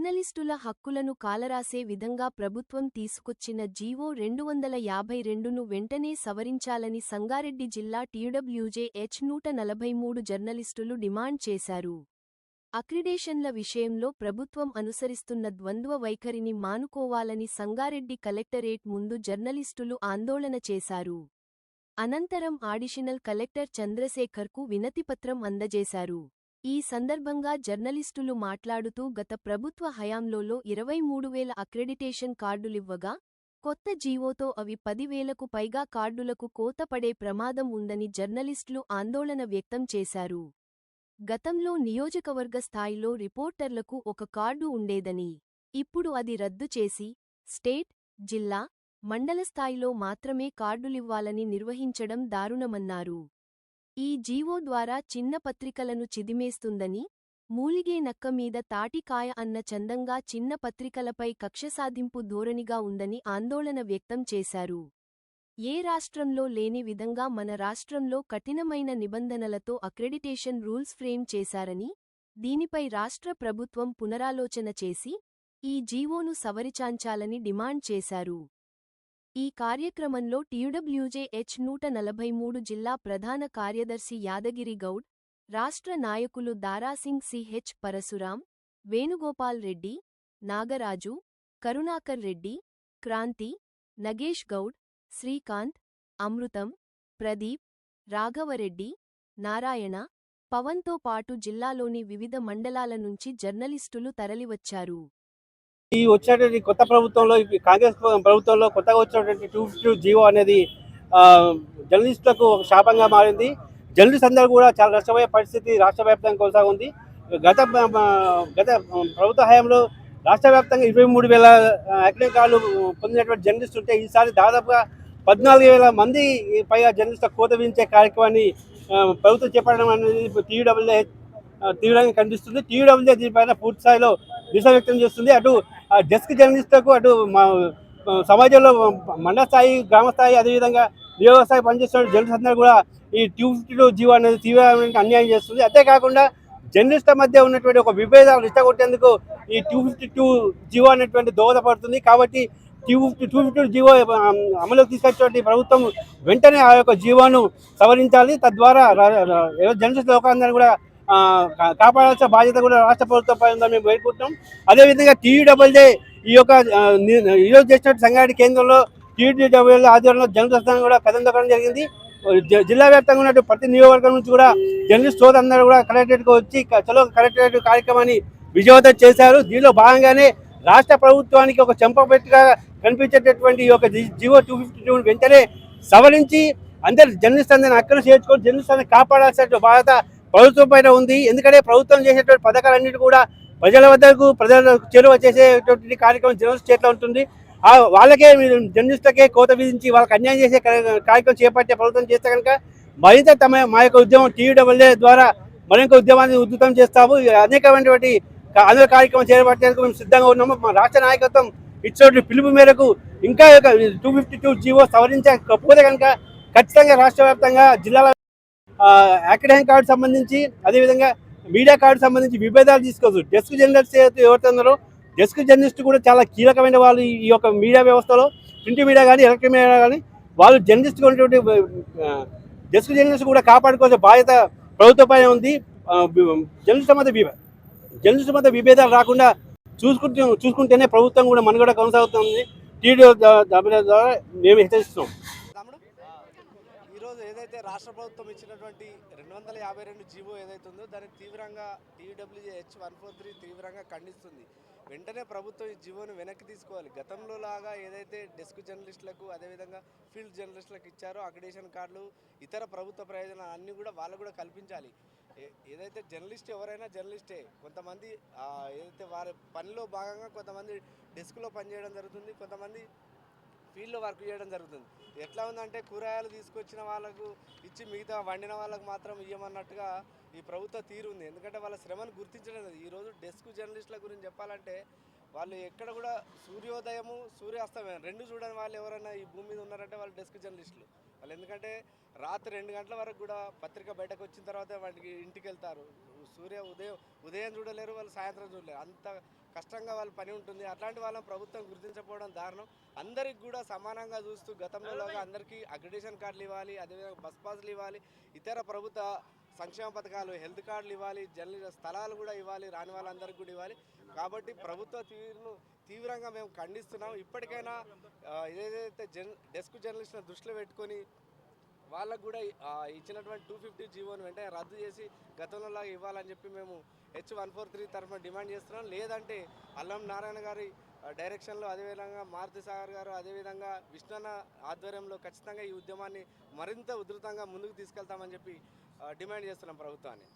జర్నలిస్టుల హక్కులను కాలరాసే విధంగా ప్రభుత్వం తీసుకొచ్చిన జీవో 252ను వెంటనే సవరించాలని సంగారెడ్డి జిల్లా టీడబ్ల్యూజేహెచ్ 143 జర్నలిస్టులు డిమాండ్ చేశారు. అక్రిడేషన్ల విషయంలో ప్రభుత్వం అనుసరిస్తున్న ద్వంద్వ వైఖరిని మానుకోవాలని సంగారెడ్డి కలెక్టరేట్ ముందు జర్నలిస్టులు ఆందోళన చేశారు. అనంతరం అడిషనల్ కలెక్టర్ చంద్రశేఖర్కు వినతిపత్రం అందజేశారు. ఈ సందర్భంగా జర్నలిస్టులు మాట్లాడుతూ గత ప్రభుత్వ హయాంలో 23,000 అక్రెడిటేషన్ కార్డులివ్వగా కొత్త జీవోతో అవి 10,000కు పైగా కార్డులకు కోత పడే ప్రమాదం ఉందని జర్నలిస్టులు ఆందోళన వ్యక్తం చేశారు. గతంలో నియోజకవర్గ స్థాయిలో రిపోర్టర్లకు ఒక కార్డు ఉండేదని, ఇప్పుడు అది రద్దు చేసి స్టేట్, జిల్లా, మండల స్థాయిలో మాత్రమే కార్డులివ్వాలని నిర్వహించడం దారుణమన్నారు. ఈ జీవో ద్వారా చిన్న పత్రికలను చిదిమేస్తుందని, మూలిగే నక్క మీద తాటికాయ అన్న చందంగా చిన్న పత్రికలపై కక్షసాధింపు ధోరణిగా ఉందని ఆందోళన వ్యక్తం చేశారు. ఏ రాష్ట్రంలో లేని విధంగా మన రాష్ట్రంలో కఠినమైన నిబంధనలతో అక్రెడిటేషన్ రూల్స్ ఫ్రేమ్ చేశారని, దీనిపై రాష్ట్ర ప్రభుత్వం పునరాలోచన చేసి ఈ జీవోను సవరించాలని డిమాండ్ చేశారు. ఈ కార్యక్రమంలో టీడబ్ల్యూజేహెచ్ 143 జిల్లా ప్రధాన కార్యదర్శి యాదగిరి గౌడ్, రాష్ట్ర నాయకులు దారాసింగ్ సిహెచ్ పరశురాం, వేణుగోపాల్ రెడ్డి, నాగరాజు, కరుణాకర్ రెడ్డి, క్రాంతి, నగేష్ గౌడ్, శ్రీకాంత్, అమృతం, ప్రదీప్, రాఘవరెడ్డి, నారాయణ, పవన్తో పాటు జిల్లాలోని వివిధ మండలాల నుంచి జర్నలిస్టులు తరలివచ్చారు. ఈ వచ్చేటువంటి కొత్త ప్రభుత్వంలో కాంగ్రెస్ ప్రభుత్వంలో కొత్తగా వచ్చినటువంటి 252 జీవో అనేది జర్నలిస్టులకు ఒక శాపంగా మారింది. జర్నలిస్ట్ అందరూ కూడా చాలా నష్టపోయే పరిస్థితి రాష్ట్ర వ్యాప్తంగా కొనసాగుంది. గత ప్రభుత్వ హయాంలో రాష్ట్ర వ్యాప్తంగా 23,000 యాక్టివ్ కార్డులు పొందినటువంటి జర్నలిస్టు ఉంటే ఈసారి దాదాపుగా 14,000 మంది పైగా జర్నలిస్టులకు కోత విధించే కార్యక్రమాన్ని ప్రభుత్వం చేపట్టడం అనేది టీడబ్ల్యూజేహెచ్ తీవ్రంగా ఖండిస్తుంది. టీడబ్ల్యూజే దీనిపైన పూర్తి స్థాయిలో దిశ వ్యక్తం చేస్తుంది. అటు డెస్క్ జర్నలిస్టులకు, అటు సమాజంలో మండల స్థాయి, గ్రామ స్థాయి, అదేవిధంగా నియోజక స్థాయి పనిచేస్తున్న జర్నలిస్ట్ అందరూ కూడా ఈ 252 జీవో అనేది తీవ్రమైన అన్యాయం చేస్తుంది. అంతేకాకుండా జర్నలిస్టుల మధ్య ఉన్నటువంటి ఒక విభేదాలు ఇష్టగొట్టేందుకు ఈ 252 జీవో అనేటువంటి దోహదపడుతుంది. కాబట్టి 252 జీవో అమలుకి తీసుకొచ్చేటువంటి ప్రభుత్వం వెంటనే ఆ యొక్క జీవోను సవరించాలి. తద్వారా జర్నలిస్ట్ లోకాందరినీ కూడా కాపాడాల్సిన బాధ్యత కూడా రాష్ట్ర ప్రభుత్వంపై ఉందని మేము వేడుకుంటున్నాం. అదేవిధంగా టీడబ్ల్యూజే ఈ యొక్క ఈరోజు చేసినట్టు సంగారెడ్డి కేంద్రంలో టీడబ్ల్యూజే ఆధ్వర్యంలో జర్నలిస్ట్ కూడా కథం జరిగింది. జిల్లా వ్యాప్తంగా ఉన్నట్టు ప్రతి నియోజకవర్గం నుంచి కూడా జర్నలిస్ట్ సోదరులందరూ కూడా కలెక్టరేట్కి వచ్చి చలో కలెక్టరేట్ కార్యక్రమాన్ని విజయవంతం చేశారు. దీనిలో భాగంగానే రాష్ట్ర ప్రభుత్వానికి ఒక చెంపపెట్టుగా కనిపించేటటువంటి ఈ యొక్క జీవో 252 వెంటనే సవరించి అందరు జర్నలిస్ట్ అందరిని అక్కడ చేర్చుకొని జర్నలిస్ట్ అందరిని కాపాడాల్సిన బాధ్యత ప్రభుత్వం పైన ఉంది. ఎందుకంటే ప్రభుత్వం చేసేటువంటి పథకాలన్నిటి కూడా ప్రజల వద్దకు చేరువ చేసేటువంటి కార్యక్రమం జర్నలిస్ట్ చేతిలో ఉంటుంది. వాళ్ళకే జర్నలిస్టులకే కోత విధించి వాళ్ళకి అన్యాయం చేసే కార్యక్రమం చేపట్టే ప్రభుత్వం చేస్తే కనుక మరింత మా యొక్క ఉద్యమం టీడబ్ల్యూజే ద్వారా మరింత ఉద్యమాన్ని ఉధృతం చేస్తాము. అనేకమైనటువంటి అందరూ కార్యక్రమం చేపట్టేందుకు మేము సిద్ధంగా ఉన్నాము. మా రాష్ట్ర నాయకత్వం ఇచ్చినటువంటి పిలుపు మేరకు ఇంకా 252 జీవో సవరించకపోతే కనుక ఖచ్చితంగా రాష్ట్ర వ్యాప్తంగా జిల్లాల అకాడమిక్ కార్డు సంబంధించి, అదేవిధంగా మీడియా కార్డు సంబంధించి విభేదాలు తీసుకోవచ్చు. డెస్క్ జర్నలిస్ట్ ఎవరైతే ఉన్నారో డెస్క్ జర్నలిస్ట్ కూడా చాలా కీలకమైన వాళ్ళు ఈ యొక్క మీడియా వ్యవస్థలో, ప్రింట్ మీడియా కానీ ఎలక్ట్రిక్ మీడియా కానీ వాళ్ళు జర్నలిస్ట్గా ఉన్నటువంటి డెస్క్ జర్నలిస్ట్ కూడా కాపాడుకోవాల్సిన బాధ్యత ప్రభుత్వంపైన ఉంది. జర్నలిస్ట్ మధ్య విభేదాలు రాకుండా చూసుకుంటేనే ప్రభుత్వం కూడా మనుగడ కొనసాగుతుంది. టీడబ్ల్యూజే ద్వారా మేము హెచ్చరిస్తున్నాం. ఈరోజు ఏదైతే రాష్ట్ర ప్రభుత్వం ఇచ్చినటువంటి 252 జీవో ఏదైతే ఉందో దాన్ని తీవ్రంగా టీడబ్ల్యూజేహెచ్ 143 తీవ్రంగా ఖండిస్తుంది. వెంటనే ప్రభుత్వం ఈ జీవోను వెనక్కి తీసుకోవాలి. గతంలో లాగా ఏదైతే డెస్క్ జర్నలిస్టులకు, అదేవిధంగా ఫీల్డ్ జర్నలిస్టులకు ఇచ్చారో అక్రిడేషన్ కార్డులు, ఇతర ప్రభుత్వ ప్రయోజనాలు అన్నీ కూడా వాళ్ళకు కూడా కల్పించాలి. ఏదైతే జర్నలిస్ట్ ఎవరైనా జర్నలిస్టే. కొంతమంది ఏదైతే వారి పనిలో భాగంగా కొంతమంది డెస్క్లో పనిచేయడం జరుగుతుంది, కొంతమంది ఫీల్డ్లో వర్క్ చేయడం జరుగుతుంది. ఎట్లా ఉందంటే కూరగాయలు తీసుకొచ్చిన వాళ్ళకు ఇచ్చి మిగతా వండిన వాళ్ళకు మాత్రం ఇవ్వమన్నట్టుగా ఈ ప్రభుత్వ తీరు ఉంది. ఎందుకంటే వాళ్ళ శ్రమను గుర్తించడం లేదు. ఈరోజు డెస్క్ జర్నలిస్టుల గురించి చెప్పాలంటే వాళ్ళు ఎక్కడ కూడా సూర్యోదయము సూర్యాస్తమయం రెండు చూడని వాళ్ళు ఎవరైనా ఈ భూమి మీద ఉన్నారంటే వాళ్ళు డెస్క్ జర్నలిస్టులు. వాళ్ళు ఎందుకంటే రాత్రి 2 గంటల వరకు కూడా పత్రిక బయటకు వచ్చిన తర్వాత వాటికి ఇంటికి వెళ్తారు. ఉదయం చూడలేరు, వాళ్ళు సాయంత్రం చూడలేరు. అంత కష్టంగా వాళ్ళ పని ఉంటుంది. అట్లాంటి వాళ్ళని ప్రభుత్వం గుర్తించకపోవడం దారుణం. అందరికి కూడా సమానంగా చూస్తూ గతంలోలాగా అందరికీ అక్రిడేషన్ కార్డులు ఇవ్వాలి, అదేవిధంగా బస్ పాస్లు ఇవ్వాలి, ఇతర ప్రభుత్వ సంక్షేమ పథకాలు, హెల్త్ కార్డులు ఇవ్వాలి, స్థలాలు కూడా ఇవ్వాలి, రాని వాళ్ళందరికీ కూడా ఇవ్వాలి. కాబట్టి ప్రభుత్వ తీరును తీవ్రంగా మేము ఖండిస్తున్నాం. ఇప్పటికైనా ఏదైతే డెస్క్ జర్నలిస్ట్లను దృష్టిలో పెట్టుకొని వాళ్ళకు కూడా ఇచ్చినటువంటి 250 జీవోను వెంటనే రద్దు చేసి గతంలోలాగా ఇవ్వాలని చెప్పి మేము H143 తరఫున డిమాండ్ చేస్తున్నాం. లేదంటే అల్లం నారాయణ గారి డైరెక్షన్లో, అదేవిధంగా మారుతి సాగర్ గారు, అదేవిధంగా విష్ణన్న ఆధ్వర్యంలో ఖచ్చితంగా ఈ ఉద్యమాన్ని మరింత ఉధృతంగా ముందుకు తీసుకెళ్తామని చెప్పి డిమాండ్ చేస్తున్నాం ప్రభుత్వాన్ని.